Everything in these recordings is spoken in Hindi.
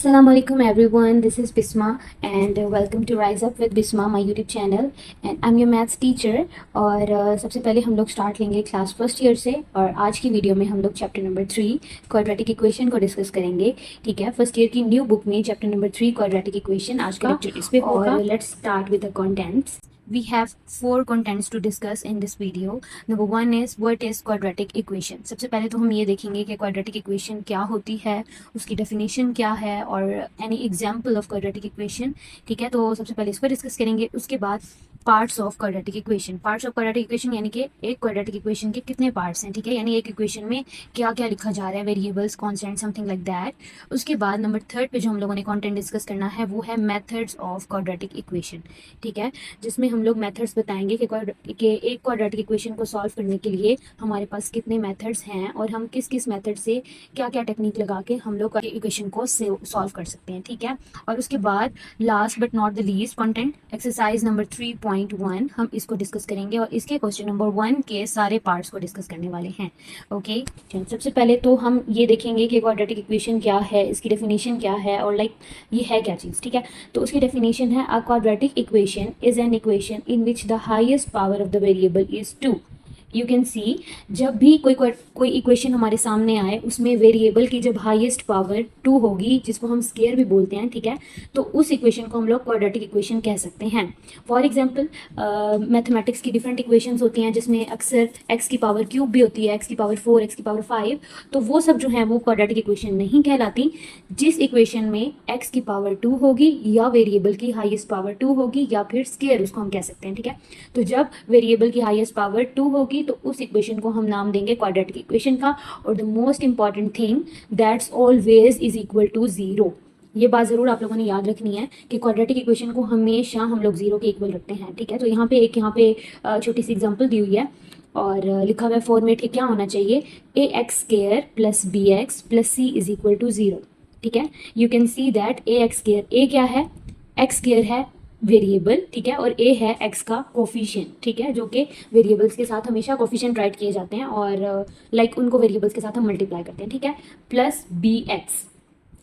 Assalamu alaikum everyone, this is Bisma and welcome to Rise Up with Bisma, my YouTube channel and I'm your maths teacher। और सबसे पहले हम लोग स्टार्ट लेंगे क्लास फर्स्ट ईयर से और आज की वीडियो में हम लोग चैप्टर नंबर 3 क्वाड्रेटिक इक्वेशन को डिस्कस करेंगे। ठीक है, फर्स्ट ईयर की न्यू बुक में चैप्टर नंबर 3 क्वाड्रेटिक इक्वेशन आज का लेक्चर इस पे होगा। Let's start with the contents. We have 4 contents to discuss in this video. Number 1 is what is quadratic equation। सबसे पहले तो हम ये देखेंगे कि quadratic equation क्या होती है, उसकी definition क्या है और any example of quadratic equation। ठीक है, तो सबसे पहले इसको डिस्कस करेंगे। उसके बाद parts of quadratic equation. Parts of quadratic equation यानी कि एक क्वाड्रेटिक इक्वेशन के कितने पार्ट्स हैं। ठीक है, यानी एक इक्वेशन में क्या क्या लिखा जा रहा है, variables, constant, something like that. उसके बाद नंबर 3 पे जो हम लोगों ने कंटेंट डिस्कस करना है वो है मेथड्स ऑफ क्वाड्रेटिक इक्वेशन। ठीक है, जिसमें हम लोग मेथड्स बताएंगे कि एक क्वाड्रेटिक इक्वेशन को सॉल्व करने के लिए हमारे पास कितने मेथड्स हैं और हम किस किस मेथड से क्या क्या टेक्निक लगा के हम लोग इक्वेशन को सॉल्व कर सकते हैं। ठीक है, और उसके बाद last but not the least content exercise number 3.1 हम इसको डिस्कस करेंगे और इसके क्वेश्चन नंबर 1 के सारे पार्ट्स को डिस्कस करने वाले हैं। ओके, सबसे पहले तो हम ये देखेंगे कि क्वाड्रेटिक इक्वेशन क्या है, इसकी डेफिनेशन क्या है और ये है क्या चीज़। ठीक है, तो उसकी डेफिनेशन है अ quadratic equation is an equation in which the highest power of the variable is 2। You can सी, जब भी कोई इक्वेशन हमारे सामने आए उसमें वेरिएबल की जब हाईएस्ट पावर 2 होगी, जिसको हम स्केयर भी बोलते हैं। ठीक है, तो उस इक्वेशन को हम लोग क्वाड्रेटिक इक्वेशन कह सकते हैं। फॉर एग्जांपल मैथमेटिक्स की डिफरेंट इक्वेशंस होती हैं जिसमें अक्सर एक्स की पावर क्यूब भी होती है, एक्स की पावर 4, एक्स की पावर 5, तो वो सब जो है वो क्वाड्रेटिक इक्वेशन नहीं कहलाती। जिस इक्वेशन में एक्स की पावर 2 होगी या वेरिएबल की हाईएस्ट पावर 2 होगी या फिर स्केयर उसको हम कह सकते हैं। ठीक है, तो जब वेरिएबल की हाईएस्ट पावर 2 होगी तो उस इक्वेशन को हम नाम देंगे क्वाड्रेटिक इक्वेशन का। और the most important thing, that's always is equal to 0। ये बात जरूर आप लोगों ने याद रखनी है कि क्वाड्रेटिक इक्वेशन को हमेशा हम लोग 0 के इक्वल रखते हैं। ठीक है, तो यहाँ पे छोटी सी एग्जांपल दी हुई है और लिखा हुआ है फॉर्मेट कि क्या होना चाहिए, a x square plus b x plus C is equal to 0। ठीक है, you can see that a x square, a क्या है, एक्स स्क्वायर है वेरिएबल। ठीक है, और ए है एक्स का कोफिशिएंट। ठीक है, जो कि वेरिएबल्स के साथ हमेशा कोफिशिएंट राइट किए जाते हैं और उनको वेरिएबल्स के साथ हम मल्टीप्लाई करते हैं। ठीक है, प्लस बी एक्स।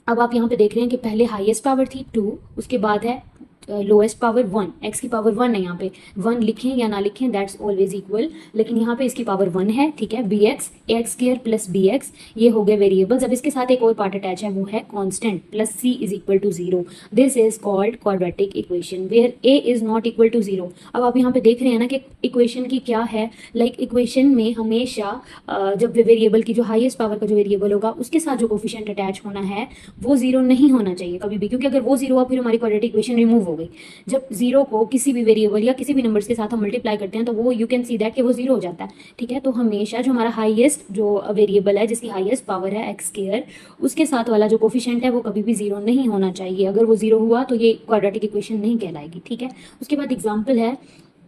अब आप यहाँ पे देख रहे हैं कि पहले हाईएस्ट पावर थी 2, उसके बाद है लोएस्ट पावर 1, एक्स की पावर 1 है। यहाँ पे 1 लिखें या ना लिखें दैट्स ऑलवेज इक्वल, लेकिन यहाँ पे इसकी पावर 1 है। ठीक है, b x, a x square plus b x, ये हो गए वेरिएबल्स। अब इसके साथ एक और पार्ट अटैच है, वो है constant, plus C is equal to 0। This is called quadratic equation where A is not equal to 0। अब आप यहाँ पे देख रहे हैं ना कि इक्वेशन की क्या है, इक्वेशन में हमेशा जब वेरिएबल की जो हाईएस्ट पावर का जो वेरिएबल होगा उसके साथ जो कोफिशिएंट अटैच होना है वो 0 नहीं होना चाहिए कभी भी, क्योंकि अगर वो 0 हुआ फिर हमारी क्वाड्रेटिक इक्वेशन रिमूव हो गई। जब 0 को किसी भी वेरिएबल या किसी भी नंबर्स के साथ हम मल्टीप्लाई करते हैं तो वो यू कैन सी दैट कि वो 0 हो जाता है। ठीक है, तो हमेशा जो हमारा हाईएस्ट जो वेरिएबल है जिसकी हाईएस्ट पावर है एक्स स्क्वायर, उसके साथ वाला जो कोफिशिएंट है वो कभी भी 0 नहीं होना चाहिए। अगर वो 0 हुआ तो ये क्वाड्रेटिक इक्वेशन नहीं कहलाएगी। ठीक है, उसके बाद एग्जाम्पल है,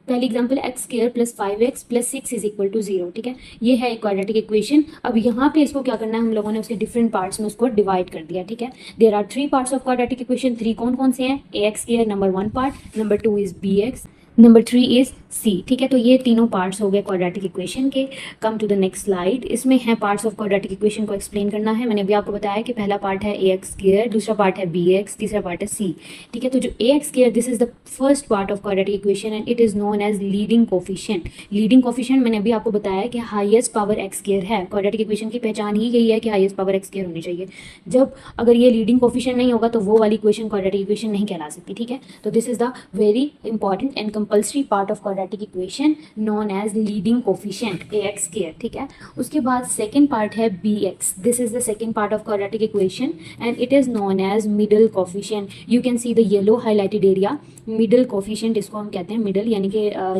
पहली example X square plus 5x plus 6 is equal to 0। ठीक है, ये है एक क्वाड्रेटिक इक्वेशन। अब यहाँ पे इसको क्या करना है, हम लोगों ने उसके डिफरेंट पार्ट्स में उसको डिवाइड कर दिया। ठीक है, there are 3 parts of quadratic equation. 3 कौन कौन से हैं, a x square number 1 part, number 2 is b x, number 3 is c. ठीक है, तो ये तीनों पार्ट्स हो गए क्वाड्रेटिक इक्वेशन के। Come to the next slide, इसमें है पार्ट्स ऑफ क्वाड्रेटिक इक्वेशन को एक्सप्लेन करना है। मैंने अभी आपको बताया कि पहला पार्ट है ए एक्स स्क्वायर, दूसरा पार्ट है बी एक्स, तीसरा पार्ट है सी। ठीक है, तो जो a x square, this is the first part of quadratic equation and it is known as leading coefficient. Leading coefficient मैंने अभी आपको बताया कि हाईएस्ट पावर एक्स स्क्वायर है। क्वाड्रेटिक इक्वेशन की पहचान ही यही है कि हाईएस्ट पावर एक्स स्क्वायर होनी चाहिए। जब अगर ये लीडिंग कोफिशिएंट नहीं होगा तो वो वाली इक्वेशन क्वाड्रेटिक इक्वेशन नहीं कहला सकती। ठीक है, तो this is the very important and compulsory part of quadratic equation known as leading coefficient ax square। ठीक है, उसके बाद सेकेंड पार्ट है bx। This is the second part of quadratic equation and it is known as middle coefficient. You can see the yellow highlighted area, middle coefficient इसको हम कहते हैं। मिडल यानी कि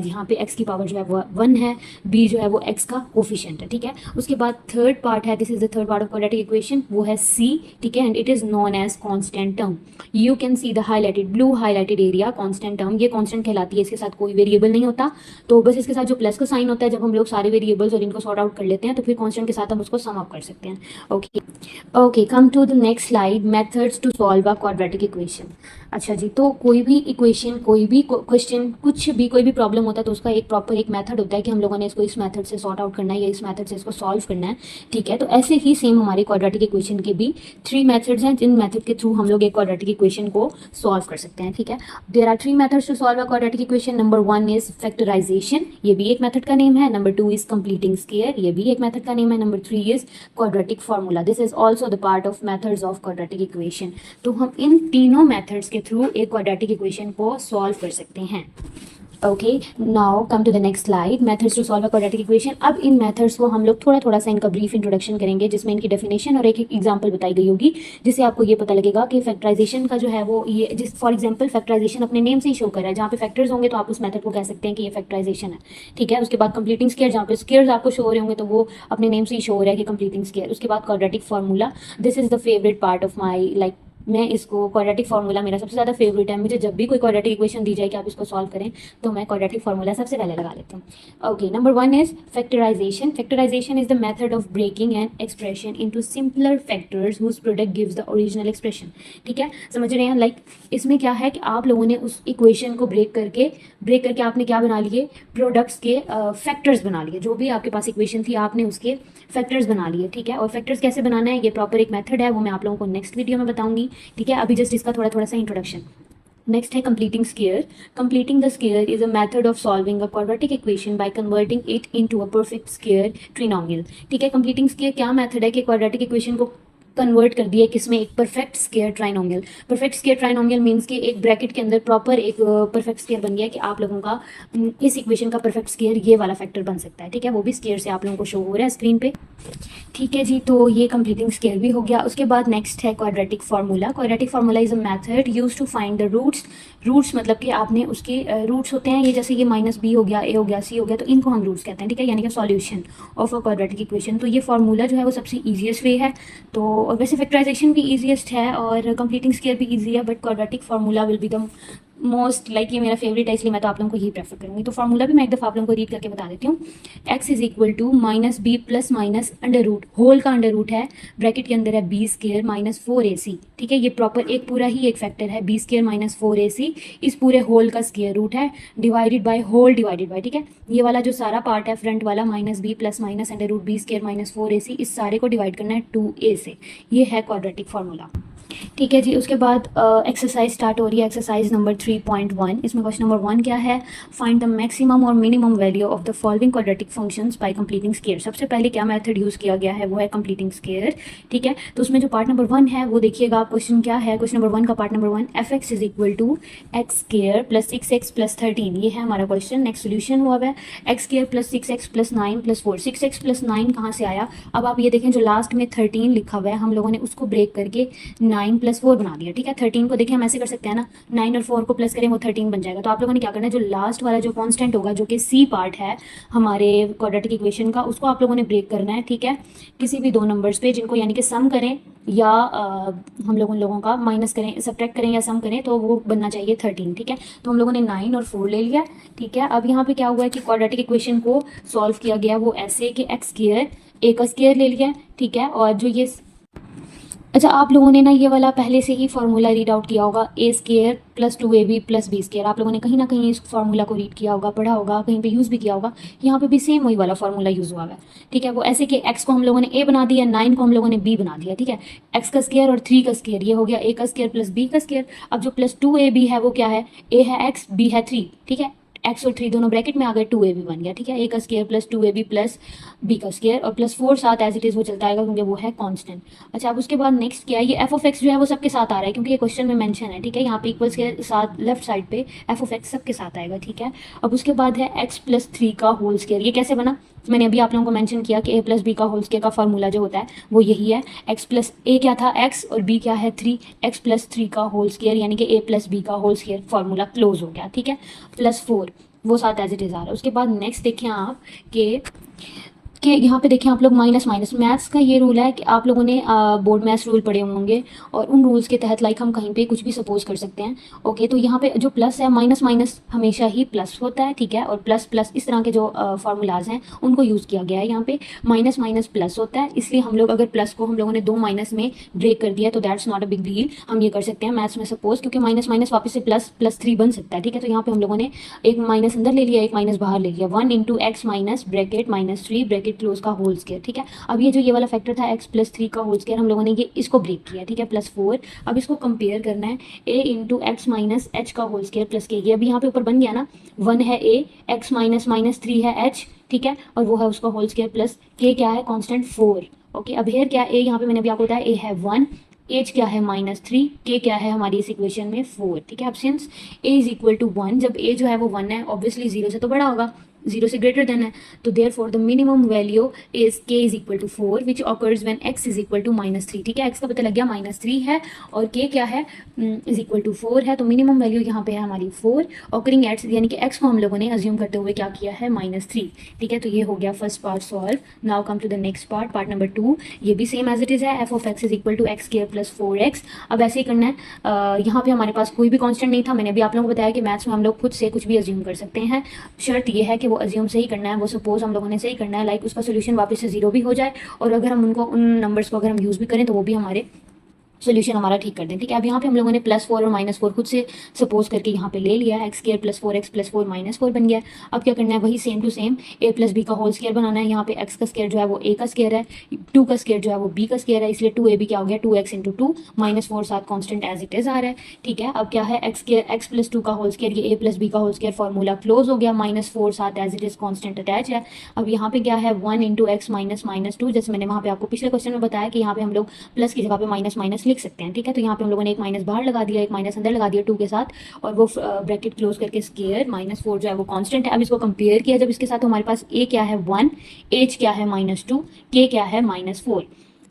यहाँ पे x की पावर जो है वो 1 है, b जो है वो x का कोफिशिएंट है। ठीक है, उसके बाद थर्ड पार्ट है, this is the third part of quadratic equation, वो है c। ठीक है, and it is known as constant term. You can see the highlighted blue highlighted area, constant term. ये कांस्टेंट कहलाती है, इसके साथ कोई वेरिएबल नहीं होता, तो बस इसके साथ जो प्लस का साइन होता है, जब हम लोग सारे वेरिएबल्स और इनको सॉर्ट आउट कर लेते हैं तो फिर कांस्टेंट के साथ हम उसको सम अप कर सकते हैं। Okay okay, come to the next slide, methods to solve a quadratic equation. अच्छा जी, तो कोई भी इक्वेशन, कोई भी क्वेश्चन, कुछ भी कोई भी प्रॉब्लम होता है तो उसका एक प्रॉपर एक मेथड होता है कि हम लोगों ने इसको इस मेथड से सॉर्ट आउट करना है या इस मेथड से इसको सॉल्व करना है। ठीक है, तो ऐसे ही सेम हमारे क्वाड्रेटिक इक्वेशन के भी 3 मेथड्स हैं जिन मेथड के थ्रू हम लोग एक क्वाड्रेटिक इक्वेशन को सॉल्व कर सकते हैं। ठीक है, there are 3 methods to solve a quadratic equation. Number 1 is factorization, ये भी एक मेथड का नेम है। नंबर 2 इज कंप्लीटिंग स्क्वायर, ये भी एक मेथड का नेम है। Number 3 is quadratic formula, this is also the part of methods of quadratic equation. तो हम इन तीनों मेथड्स के थ्रू एक क्वाड्रेटिक इक्वेशन को सॉल्व कर सकते हैं। Okay, now come to the next slide, methods to solve a quadratic equation. अब इन मेथड्स को हम लोग थोड़ा थोड़ा सा इनका ब्रीफ इंट्रोडक्शन करेंगे, जिसमें इनकी डेफिनेशन और एक एग्जांपल बताई गई होगी, जिससे आपको ये पता लगेगा कि फैक्टराइजेशन का जो है वो ये, जिस फॉर एग्जांपल फैक्टराइजेशन अपने नेम से ही शो कर रहा है, जहाँ पे फैक्टर्स होंगे तो आप उस मेथड को कह सकते हैं कि ये फैक्टराइजेशन है। ठीक है, उसके बाद कंप्लीटिंग स्क्वायर, जहाँ पे स्क्वायर्स आपको शो हो रहे होंगे तो वो अपने नेम से ही शो हो रहा है कि कंप्लीटिंग स्क्वायर। उसके बाद quadratic formula, this is the favourite part of my, like मैं इसको, क्वाड्रेटिक फार्मूला मेरा सबसे ज़्यादा फेवरेट है। मुझे जब भी कोई क्वाड्रेटिक इक्वेशन दी जाए कि आप इसको सॉल्व करें तो मैं क्वाड्रेटिक फार्मूला सबसे पहले लगा लेती हूँ। Okay, number 1 is factorization. Factorization is the method of breaking an expression into simpler factors whose product gives the original expression. ठीक है, समझ रहे हैं? लाइक इसमें क्या है कि आप लोगों ने उस इक्वेशन को ब्रेक करके आपने क्या बना लिए, प्रोडक्ट्स के फैक्टर्स बना लिए। जो भी आपके पास इक्वेशन थी आपने उसके फैक्टर्स बना लिए। ठीक है, और फैक्टर्स कैसे बनाना है, ये प्रॉपर एक मेथड है, वो मैं आप लोगों को नेक्स्ट वीडियो में बताऊंगी। ठीक है, अभी जस्ट इसका थोड़ा थोड़ा सा इंट्रोडक्शन। नेक्स्ट है completing square. Completing the square is a method of solving a quadratic equation by converting it into a perfect square trinomial. ठीक है, कंप्लीटिंग स्क्वायर क्या मेथड है कि क्वाड्रेटिक इक्वेशन को कन्वर्ट कर दिया किसमें, एक perfect square trinomial. Perfect square trinomial means कि एक ब्रैकेट के अंदर प्रॉपर एक परफेक्ट स्क्वायर बन गया कि आप लोगों का इस इक्वेशन का परफेक्ट स्क्वायर ये वाला फैक्टर बन सकता है। ठीक है, वो भी स्क्वायर से आप लोगों को शो हो रहा है स्क्रीन पे। ठीक है जी, तो ये कंप्लीटिंग स्क्वायर भी हो गया। उसके बाद नेक्स्ट है quadratic formula. Quadratic formula is a method use to find the roots. Roots मतलब कि आपने उसके रूट्स होते हैं, ये जैसे ये -b हो गया, a हो गया, c हो गया, तो इनको हम रूट्स कहते हैं। ठीक है, यानी कि solution of a quadratic equation. तो ये फार्मूला जो है वो सबसे ईजीएस्ट वे है। तो वैसे फैक्टराइजेशन भी ईजीएस्ट है और कंप्लीटिंग स्क्वायर भी ईजी है, but quadratic formula will be the most, like ये मेरा फेवरेट है, इसलिए मैं तो आप लोगों को यही प्रेफर करूँगी। तो फार्मूला भी मैं एक दफ़ा आप लोगों को रीड करके बता देती हूँ। x is equal to -b plus minus under root, whole का अंडर रूट है, ब्रैकेट के अंदर है b स्क्वायर माइनस 4ac। ठीक है, ये प्रॉपर एक पूरा ही एक फैक्टर है, b स्क्वायर माइनस 4ac, इस पूरे होल का स्क्वायर रूट है, divided by whole divided by. ठीक है, ये वाला जो सारा पार्ट है फ्रंट वाला, -b plus minus under root b square minus 4ac, इस सारे को डिवाइड करना है 2a से। ये है क्वाड्रेटिक फार्मूला। ठीक है जी, उसके बाद एक्सरसाइज स्टार्ट हो रही है, एक्सरसाइज नंबर 3.1। इसमें क्वेश्चन नंबर 1 क्या है, फाइंड द मैक्सिमम और minimum value of the following quadratic functions bye completing square. सबसे पहले क्या मेथड यूज़ किया गया है, वो है कंप्लीटिंग स्क्वायर। ठीक है, तो उसमें जो पार्ट नंबर 1 है वो देखिएगा आप, क्वेश्चन क्या है, क्वेश्चन नंबर 1 का part number 1, f(x) is equal to X square plus 6x plus 13। ये है हमारा क्वेश्चन। नेक्स्ट सोल्यूशन हुआ है X square plus 6x plus 9 plus 4। 6x plus 9 कहाँ से आया, अब आप ये देखें जो लास्ट में 13 लिखा हुआ है, हम लोगों ने उसको ब्रेक करके 9 प्लस 4 बना दिया। ठीक है, 13 को देखिए हम ऐसे कर सकते हैं ना, 9 और 4 को प्लस करें वो 13 बन जाएगा। तो आप लोगों ने क्या करना है, जो लास्ट वाला जो कांस्टेंट होगा जो कि सी पार्ट है हमारे क्वाड्रेटिक इक्वेशन का, उसको आप लोगों ने ब्रेक करना है। ठीक है, किसी भी दो नंबर्स पे जिनको यानी कि सम करें या हम लोग उन लोगों का माइनस करें, सब्ट्रैक्ट करें या सम करें, तो वो बनना चाहिए 13। ठीक है, तो हम लोगों ने 9 और 4 ले लिया। ठीक है, अब यहाँ पे क्या हुआ है कि क्वाड्रेटिक इक्वेशन को सॉल्व किया गया वो ऐसे कि एक्स स्क्वायर, ए का स्क्वायर ले लिया। ठीक है, और जो ये, अच्छा आप लोगों ने ना ये वाला पहले से ही फार्मूला रीड आउट किया होगा, a square plus 2ab plus b square. आप लोगों ने कहीं ना कहीं इस फार्मूला को रीड किया होगा, पढ़ा होगा, कहीं पे यूज़ भी किया होगा। यहाँ पे भी सेम वही वाला फार्मूला यूज़ हुआ है। ठीक है, वो ऐसे कि x को हम लोगों ने a बना दिया, 9 को हम लोगों ने b बना दिया। ठीक है, x का स्क्वायर और 3 का स्क्वायर, ये हो गया a का स्क्वायर प्लस b का स्क्वायर। अब जो प्लस 2ab है वो क्या है, a है x, b है 3। ठीक है, x और 3 दोनों ब्रैकेट में आ गए, 2ab बन गया। ठीक है, a का square plus 2ab plus b का स्क्वायर और प्लस 4 साथ एज इट इज़ वो चलता आएगा क्योंकि वो है कांस्टेंट। अच्छा, अब उसके बाद नेक्स्ट क्या है, ये f(x) जो है वो सबके साथ आ रहा है क्योंकि ये क्वेश्चन में मेंशन है। ठीक है, यहाँ पे इक्वल्स के साथ लेफ्ट साइड पे f(x) सबके साथ आएगा। ठीक है, अब उसके बाद है x प्लस 3 का होल स्क्वायर। ये कैसे बना, मैंने अभी आप लोगों को मेंशन किया कि a प्लस बी का होल स्क्वायर का फार्मूला जो होता है वो यही है, x प्लस a क्या था x और b क्या है 3, x प्लस 3 का होल स्क्वायर यानी कि a प्लस बी का होल स्क्वायर, फार्मूला क्लोज हो गया। ठीक है, प्लस 4 वो साथ एज इट इज़ आ रहा है। उसके बाद नेक्स्ट देखें आप कि कि यहाँ पे देखें आप लोग माइनस माइनस मैथ्स का ये रूल है कि आप लोगों ने बोर्ड मैथ्स रूल पढ़े होंगे और उन रूल्स के तहत लाइक हम कहीं पे कुछ भी सपोज कर सकते हैं। ओके, तो यहाँ पे जो प्लस है, माइनस माइनस हमेशा ही प्लस होता है, ठीक है, और प्लस प्लस इस तरह के जो फार्मूलाज हैं उनको यूज़ किया गया है। यहाँ पे माइनस माइनस प्लस होता है, इसलिए हम लोग अगर प्लस को हम लोगों ने दो माइनस में ब्रेक कर दिया तो that's not a big deal, हम ये कर सकते हैं मैथ्स में सपोज, क्योंकि माइनस माइनस वापस से प्लस प्लस 3 बन सकता है, ठीक है। तो यहाँ पे हम लोगों ने एक माइनस अंदर ले लिया, एक माइनस बाहर ले लिया, 1 into x minus bracket minus 3 bracket close का होल स्क्वायर, ठीक है। अब ये जो ये वाला फैक्टर था एक्स प्लस 3 का होल स्क्वायर, हम लोगों ने ये इसको ब्रेक किया, ठीक है, प्लस 4। अब इसको कंपेयर करना है ए इंटू एक्स माइनस एच का होल स्क्वायर प्लस के, ये अभी यहाँ पे ऊपर बन गया ना, 1 है ए, एक्स माइनस माइनस 3 है एच, ठीक है, और वो है उसका होल स्क्वायर प्लस के क्या है कांस्टेंट 4। ओके, अब हेयर क्या है, ए यहाँ पे मैंने अभी आपको बताया ए है 1, एच क्या है -3, के क्या है हमारी इस इक्वेशन में 4, ठीक है। अब since A is equal to 1, जब ए जो है वो 1 है, ऑब्वियसली 0 से तो बड़ा होगा, 0 से ग्रेटर देन है, तो therefore the minimum value is k is equal to 4 which occurs when x is equal to -3, ठीक है। एक्स का पता लग गया -3 है और के क्या है इज इक्वल टू 4 है, तो मिनिमम वैल्यू यहाँ पे है हमारी 4 ऑकरिंग एट, यानी कि एक्स को हम लोगों ने अज्यूम करते हुए क्या किया है -3, ठीक है। तो ये हो गया first part solve. Now come to the next part, part number 2। ये भी सेम एज इट इज है, F of X is equal to X square plus 4x। अब ऐसे ही करना है, यहाँ पे हमारे पास कोई भी कांस्टेंट नहीं था, मैंने भी आप लोगों को बताया कि मैथ्स में हम लोग खुद से कुछ भी अज्यूम कर सकते हैं, शर्त ये है कि वो अज्यूम सही करना है, वो सपोज हम लोगों ने सही करना है, लाइक उसका सोल्यूशन वापस से 0 भी हो जाए, और अगर हम उनको उन नंबर्स को अगर हम यूज़ भी करें तो वो भी हमारे सोल्यूशन हमारा ठीक कर दें, ठीक है। अब यहाँ पे हम लोगों ने +4 और -4 खुद से सपोज करके यहाँ पे ले लिया है, X square plus 4x plus 4 -4 बन गया है। अब क्या करना है, वही same to same a plus B का होल स्क्वायर बनाना है। यहाँ पे x का स्क्वायर जो है वो a का स्क्वायर है, 2 का स्क्वायर जो है वो b का स्क्वायर है, इसलिए 2ab क्या हो गया 2x इंटू 2 -4 साथ कॉन्स्टेंट एज इट इज आ रहा है, ठीक है। अब क्या है x स्क्वायर x प्लस 2 का होल स्क्वायर, ये a प्लस बी का होल स्क्वायर फॉर्मूला क्लोज हो गया, -4 साथ as it is constant attach है। अब यहाँ पे क्या है 1 इंटू एक्स माइनस -2, जैसे मैंने वहाँ पे आपको पिछले क्वेश्चन में बताया कि यहाँ पे हम लोग प्लस की जगह पे माइनस माइनस लिख सकते हैं, ठीक है। तो यहाँ पे हम लोगों ने एक माइनस बाहर लगा दिया, एक माइनस अंदर लगा दिया 2 के साथ, और वो ब्रैकेट क्लोज करके स्क्वायर -4 जो है वो कांस्टेंट है। अब इसको कंपेयर किया जब इसके साथ, तो हमारे पास a क्या है 1, h क्या है -2, k क्या है -4।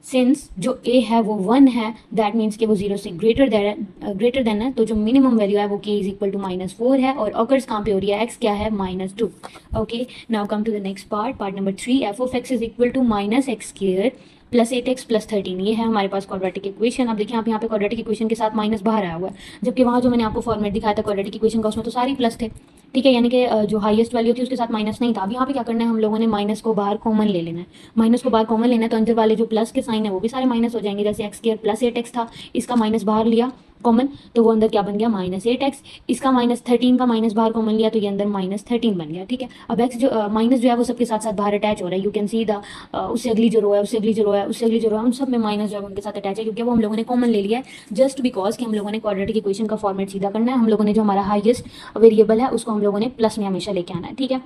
सिंस जो a है वो 1 है, दैट मीन्स कि वो 0 से ग्रेटर देन है, तो जो मिनिमम वैल्यू है वो k इज इक्वल टू -4 है, और ऑकर्स कहाँ पे हो रही है, x क्या है -2। Okay, now come to the next part, part number 3। F of X is equal to -x square plus 8x plus 13, ये है हमारे पास क्वाड्रेटिक इक्वेशन। अब देखिए आप यहाँ पे क्वाड्रेटिक इक्वेशन के साथ माइनस बाहर आया हुआ है, जबकि वहाँ जो मैंने आपको फॉर्मेट दिखाया था क्वाड्रेटिक इक्वेशन का उसमें तो सारी प्लस थे, ठीक है, यानी कि जो हाईएस्ट वैल्यू थी उसके साथ माइनस नहीं था। अब यहाँ पे क्या करना है, हम लोगों ने माइनस को बाहर कॉमन ले लेना है, माइनस को बाहर कॉमन लेना है, तो अंदर वाले जो प्लस के साइन है वो भी सारे माइनस हो जाएंगे। जैसे एक्स स्क्वायर प्लस 8x था, इसका माइनस बाहर लिया कॉमन, तो वो अंदर क्या बन गया -8x, इसका -13 का माइनस बाहर कॉमन लिया तो ये अंदर -13 बन गया, ठीक है। अब एक्स जो माइनस जो है वो सबके साथ साथ बाहर अटैच हो रहा है, यू कैन सी द उससे अगली जो रो है, उससे अगली जो रो है, उससे अगली जो रो है, उन सब में माइनस जो है उनके साथ अटैच है, क्योंकि वो हम लोगों ने कॉमन ले लिया है, जस्ट बिकॉज कि हम लोगों ने क्वाड्रेटिक इक्वेशन का फॉर्मेट सीधा करना है, हम लोगों ने जो हमारा हाईएस्ट वेरिएबल है उसको हम लोगों ने प्लस में हमेशा लेके आना है, ठीक है।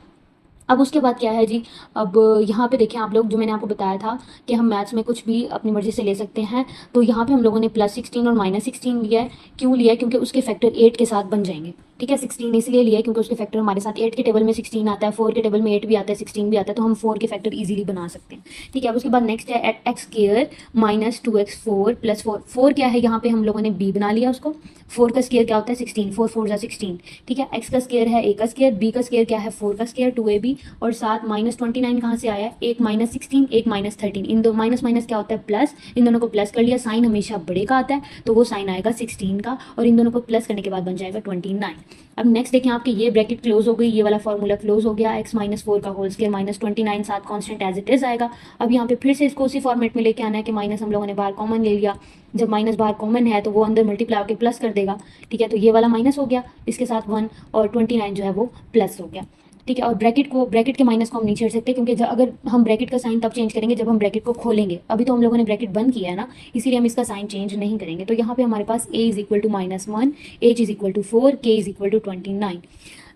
अब उसके बाद क्या है जी, अब यहाँ पे देखें आप लोग, जो मैंने आपको बताया था कि हम मैथ्स में कुछ भी अपनी मर्जी से ले सकते हैं, तो यहाँ पे हम लोगों ने +16 और -16 लिया है। क्यों लिया है, क्योंकि उसके फैक्टर 8 के साथ बन जाएंगे, ठीक है। 16 इसलिए लिया है क्योंकि उसके फैक्टर हमारे साथ 8 के टेबल में 16 आता है, 4 के टेबल में 8 भी आता है, 16 भी आता है, तो हम 4 के फैक्टर इजीली बना सकते हैं, ठीक है। अब उसके बाद नेक्स्ट है एक्स स्क्वायर -2x4 प्लस 4 क्या है, यहाँ पे हम लोगों ने b बना लिया उसको, 4 का स्क्वायर क्या होता है 16, 4 4 16, ठीक है। x का स्क्वायर है a का स्क्वायर, b का स्क्वायर क्या है 4 का स्क्वायर 2ab, और साथ -29 कहाँ से आया, एक -16 एक -13, इन दो माइनस माइनस क्या होता है प्लस, इन दोनों को प्लस कर लिया, साइन हमेशा बड़े का आता है, तो वो साइन आएगा 16 का, और इन दोनों को प्लस करने के बाद बन जाएगा 29। अब नेक्स्ट देखें आपके, ये ब्रैकेट क्लोज हो गई, ये वाला फॉर्मूला क्लोज हो गया, x -4 का होल स्क्वायर -29 साथ कांस्टेंट एज इट इज आएगा। अब यहाँ पे फिर से इसको उसी फॉर्मेट में लेके आना है कि माइनस हम लोगों ने बाहर कॉमन ले लिया, जब माइनस बाहर कॉमन है तो वो अंदर मल्टीप्लाई होकर प्लस कर देगा, ठीक है। तो ये वाला माइनस हो गया, इसके साथ 1, और 29 जो है वो प्लस हो गया, ठीक है। और ब्रैकेट के माइनस को हम नहीं छेड़ सकते, क्योंकि अगर हम ब्रैकेट का साइन तब चेंज करेंगे जब हम ब्रैकेट को खोलेंगे, अभी तो हम लोगों ने ब्रैकेट बंद किया है ना, इसीलिए हम इसका साइन चेंज नहीं करेंगे। तो यहाँ पे हमारे पास a is equal to -1, h is equal to 4, k is equal to 29।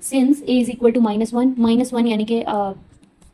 Since a is equal to -1 यानी कि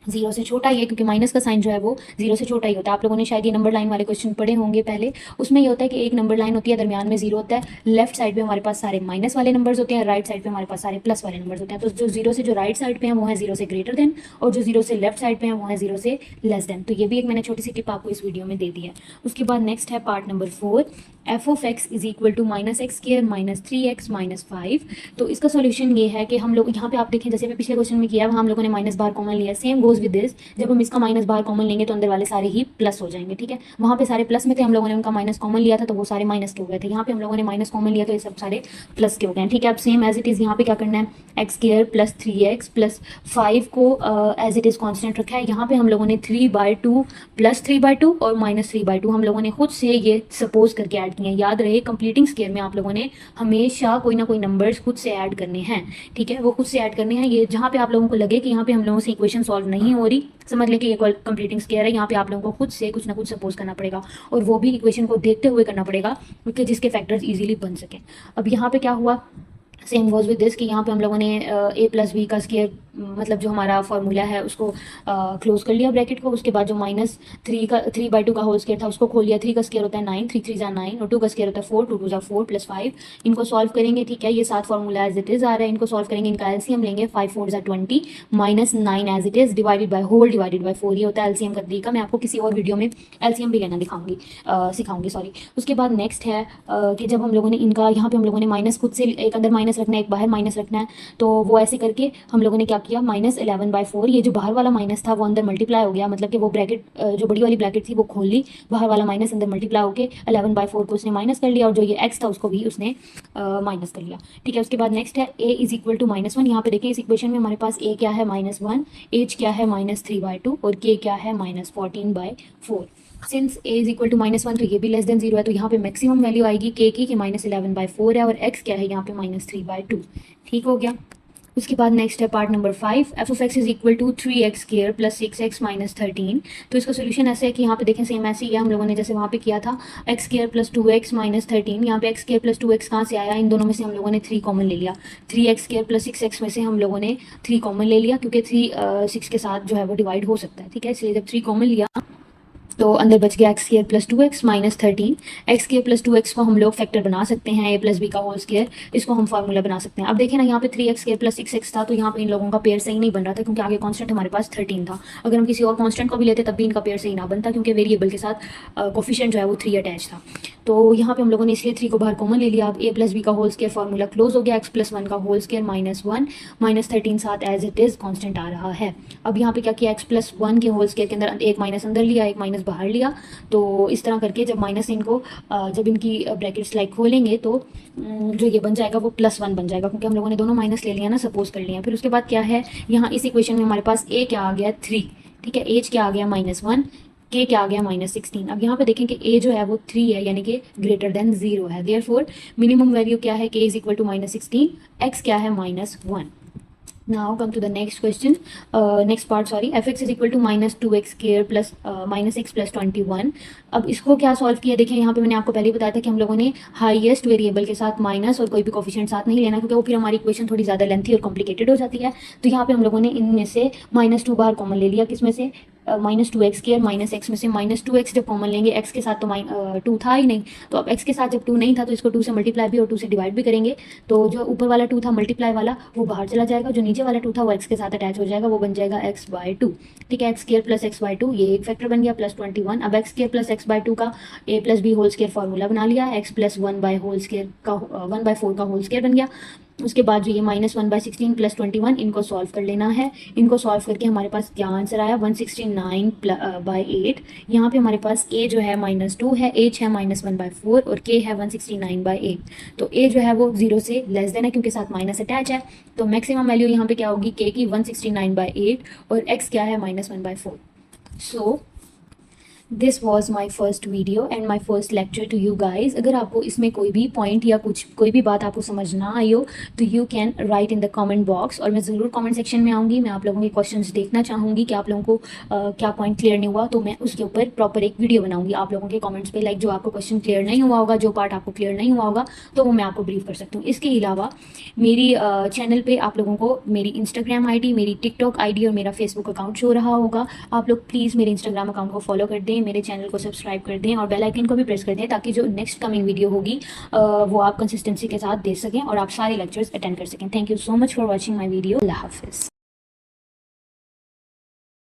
0 से छोटा ही है, क्योंकि माइनस का साइन जो है वो 0 से छोटा ही होता है। आप लोगों ने शायद ये नंबर लाइन वाले क्वेश्चन पढ़े होंगे पहले, उसमें ये होता है कि एक नंबर लाइन होती है, दरमियान में 0 होता है, लेफ्ट साइड पे हमारे पास सारे माइनस वाले नंबर्स होते हैं, राइट साइड पे हमारे पास सारे प्लस वाले नंबर्स होते हैं। तो जो 0 से जो राइट साइड पे हैं वो है 0 से ग्रेटर देन, और जो 0 से लेफ्ट साइड पे हैं वो है 0 से लेस देन। तो ये भी एक मैंने छोटी सी टिप आपको इस वीडियो में दे दी है। उसके बाद नेक्स्ट है part number 4, F of X is equal to -x square -3x -5। तो इसका सोल्यूशन ये है कि हम लोग यहाँ पे आप देखें, जैसे मैं पिछले क्वेश्चन में किया, वहाँ हम लोगों ने माइनस बार कॉमन लिया, सेम गोज विद दिस, जब हम इसका माइनस बाहर कॉमन लेंगे तो अंदर वाले सारे ही प्लस हो जाएंगे, ठीक है। वहाँ पे सारे प्लस में थे, हम लोगों ने उनका माइनस कॉमन लिया था तो वो सारे माइनस के हो गए थे। यहाँ पे हम लोगों ने माइनस कॉमन लिया तो ये सब सारे प्लस के हो गए, ठीक है। अब सेम एज इट इज़ यहाँ पे क्या करना है, X square plus 3x plus 5 को एज इट इज़ कॉन्स्टेंट रखा है। यहाँ पे हम लोगों ने 3/2 प्लस 3/2 और माइनस 3/2 हम लोगों ने खुद से ये सपोज करके ऐड किए हैं। याद रहे कंप्लीटिंग स्क्वायर में आप लोगों ने हमेशा कोई ना कोई नंबर्स खुद से ऐड करने हैं, ठीक है, वो खुद से ऐड करने हैं। ये जहाँ पे आप लोगों को लगे कि यहाँ पे हम लोगों से इक्वेशन सॉल्व नहीं हो रही, समझ लें कि ये कंप्लीटिंग स्क्वायर है, यहाँ पे आप लोगों को खुद से कुछ ना कुछ सपोज करना पड़ेगा और वो भी इक्वेशन को देखते हुए करना पड़ेगा क्योंकि जिसके फैक्टर्स इजीली बन सकें। अब यहाँ पे क्या हुआ, सेम गोज विद दिस कि यहाँ पे हम लोगों ने a प्लस बी का स्क्वायर मतलब जो हमारा फॉर्मूला है उसको क्लोज कर लिया ब्रैकेट को। उसके बाद जो माइनस 3/2 का होल स्क्वायर था उसको खोल लिया। 3 का स्क्वायर होता है 9, 3 3 जा 9 और 2 का स्क्वायर होता है 4, 2 2 जा 4 प्लस 5। इनको सॉल्व करेंगे, ठीक है। ये 7 फॉर्मूला एज इट इज आ रहा है, इनको सॉल्व करेंगे, इनका एलसीएम लेंगे। 5 4 जा 20 minus 9 as it is divided by whole divided by 4, ये होता है एलसीएम का तरीका। मैं आपको किसी और वीडियो में एलसीएम भी लेना सिखाऊंगी सॉरी। उसके बाद नेक्स्ट है कि जब हम लोगों ने इनका यहाँ पे हम लोगों ने माइनस खुद से एक अंदर माइनस रखना है एक बाहर माइनस रखना है, तो वो ऐसे करके हम लोगों ने क्या किया, -11/4 ये जो बाहर वाला माइनस था वो अंदर मल्टीप्लाई हो गया, मतलब कि वो ब्रैकेट जो बड़ी वाली ब्रैकेट थी वो खोल ली, बाहर वाला माइनस अंदर मल्टीप्लाई होकर 11/4 को उसने माइनस कर लिया और जो ये x था उसको भी उसने माइनस कर लिया, ठीक है। उसके बाद नेक्स्ट है a इज इक्वल टू -1। यहाँ पे देखिए इस इक्वेशन में हमारे पास a क्या है -1, h क्या है -3/2 और k क्या है -14/4। Since a is equal to -1 तो ये भी लेस देन 0 है, तो यहाँ पे मैक्सिमम वैल्यू आएगी k की कि -11/4 है और x क्या है यहाँ पे -3/2, ठीक हो गया। उसके बाद नेक्स्ट है part number 5, F of X is equal to 3x square plus 6x minus 13। तो इसका सोल्यूशन ऐसे है कि यहाँ पे देखें सेम ऐसे ही है, हम लोगों ने जैसे वहाँ पे किया था x square plus 2x minus 13। यहाँ पे x स्क्वायर प्लस 2x कहाँ से आया, इन दोनों में से हम लोगों ने 3 कॉमन ले लिया। 3x स्क्वायर प्लस 6x में से हम लोगों ने 3 कॉमन ले लिया क्योंकि 3 6 के साथ जो है वो डिवाइड हो सकता है, ठीक है। इसलिए जब 3 कॉमन लिया तो अंदर बच गया x square plus 2x minus 13। X square plus 2x को हम लोग फैक्टर बना सकते हैं, a प्लस बी का होल स्क्वायर, इसको हम फार्मूला बना सकते हैं। अब देखें ना यहाँ पे 3x स्क्वायर प्लस 6x था तो यहाँ पे इन लोगों का पेयर सही नहीं बन रहा था क्योंकि आगे कांस्टेंट हमारे पास 13 था। अगर हम किसी और कांस्टेंट को भी लेते तब भी इनका पेयर सही ना बनता क्योंकि वेरिएबल के साथ कोफिशिएंट जो है वो 3 अटैच था। तो यहाँ पे हम लोगों ने इसलिए 3 को बाहर कॉमन ले लिया। अब a प्लस बी का होल स्क्वायर फार्मूला क्लोज हो गया, x प्लस 1 का होल स्क्वायर -1 माइनस 13 साथ एज इट इज कांस्टेंट आ रहा है। अब यहाँ पे क्या किया, x प्लस 1 के होल स्क्वायर के अंदर एक माइनस अंदर लिया एक माइनस बाहर लिया, तो इस तरह करके जब माइनस इनको जब इनकी ब्रैकेट्स लाइक खोलेंगे तो जो ये बन जाएगा वो +1 बन जाएगा क्योंकि हम लोगों ने दोनों माइनस ले लिया ना, सपोज कर लिया। फिर उसके बाद क्या है, यहाँ इस इक्वेशन में हमारे पास a क्या आ गया 3, ठीक है, h क्या आ गया -1, k क्या आ गया -16। अब यहाँ पे देखें कि a जो है वो 3 है यानी कि ग्रेटर देन 0 है, देयरफॉर मिनिमम वैल्यू क्या है, k is equal to -16, x क्या है -1। Now come to the next question, next part sorry, fx is equal to -2x square plus -x plus 21। अब इसको क्या सॉल्व किया, देखिए यहाँ पे मैंने आपको पहले ही बताया था कि हम लोगों ने हाईएस्ट वेरिएबल के साथ माइनस और कोई भी कोफिशिएंट साथ नहीं लेना क्योंकि वो फिर हमारी इक्वेशन थोड़ी ज़्यादा लेंथी और कॉम्प्लिकेटेड हो जाती है। तो यहाँ पे हम लोगों ने इनमें से -2 बाहर कॉमन ले लिया, किसमें से -2x स्क्वायर माइनस एक्स में से -2x जब कॉमन लेंगे, x के साथ तो 2 था ही नहीं, तो अब x के साथ जब 2 नहीं था तो इसको 2 से मल्टीप्लाई भी और 2 से डिवाइड भी करेंगे, तो जो ऊपर वाला 2 था मल्टीप्लाई वाला वो बाहर चला जाएगा, जो नीचे वाला 2 था वो x के साथ अटैच हो जाएगा, वो बन जाएगा x/2, ठीक है। x स्क्वायर प्लस x/2 ये एक फैक्टर बन गया प्लस 21। अब x स्क्वायर प्लस x/2 का a plus B whole square formula बना लिया, x प्लस 1/4 का होल स्क्वायर बन गया। उसके बाद जो ये -1/16 प्लस 21 इनको सॉल्व कर लेना है। इनको सॉल्व करके हमारे पास क्या आंसर आया 169/8। यहाँ पे हमारे पास a जो है -2 है, h है -1/4 और k है 169/8। तो a जो है वो 0 से लेस देन है क्योंकि साथ माइनस अटैच है, तो मैक्सिमम वैल्यू यहाँ पे क्या होगी k की 169/8 और x क्या है -1/4। So this was my first video and my first lecture to you guys. अगर आपको इसमें कोई भी पॉइंट या कोई भी बात आपको समझ ना आई हो तो you can write in the comment box और मैं ज़रूर कमेंट सेक्शन में आऊँगी। मैं आप लोगों के क्वेश्चंस देखना चाहूँगी कि आप लोगों को क्या पॉइंट क्लियर नहीं हुआ, तो मैं उसके ऊपर प्रॉपर एक वीडियो बनाऊँगी आप लोगों के कमेंट्स पे, लाइक जो आपको क्वेश्चन क्लियर नहीं हुआ होगा, जो पार्ट आपको क्लियर नहीं हुआ होगा तो वो मैं आपको ब्रीफ कर सकती हूँ। इसके अलावा मेरी चैनल पर आप लोगों को मेरी इंस्टाग्राम ID, मेरी टिकटॉक ID और मेरा फेसबुक अकाउंट शो रहा होगा। आप लोग प्लीज़ मेरे इंस्टाग्राम अकाउंट को फॉलो कर दें, मेरे चैनल को सब्सक्राइब कर दें और बेल आइकन को भी प्रेस कर दें ताकि जो नेक्स्ट कमिंग वीडियो होगी वो आप कंसिस्टेंसी के साथ देख सकें और आप सारे लेक्चर्स अटेंड कर सकें। Thank you so much for watching my video. अल्लाह हाफिज़।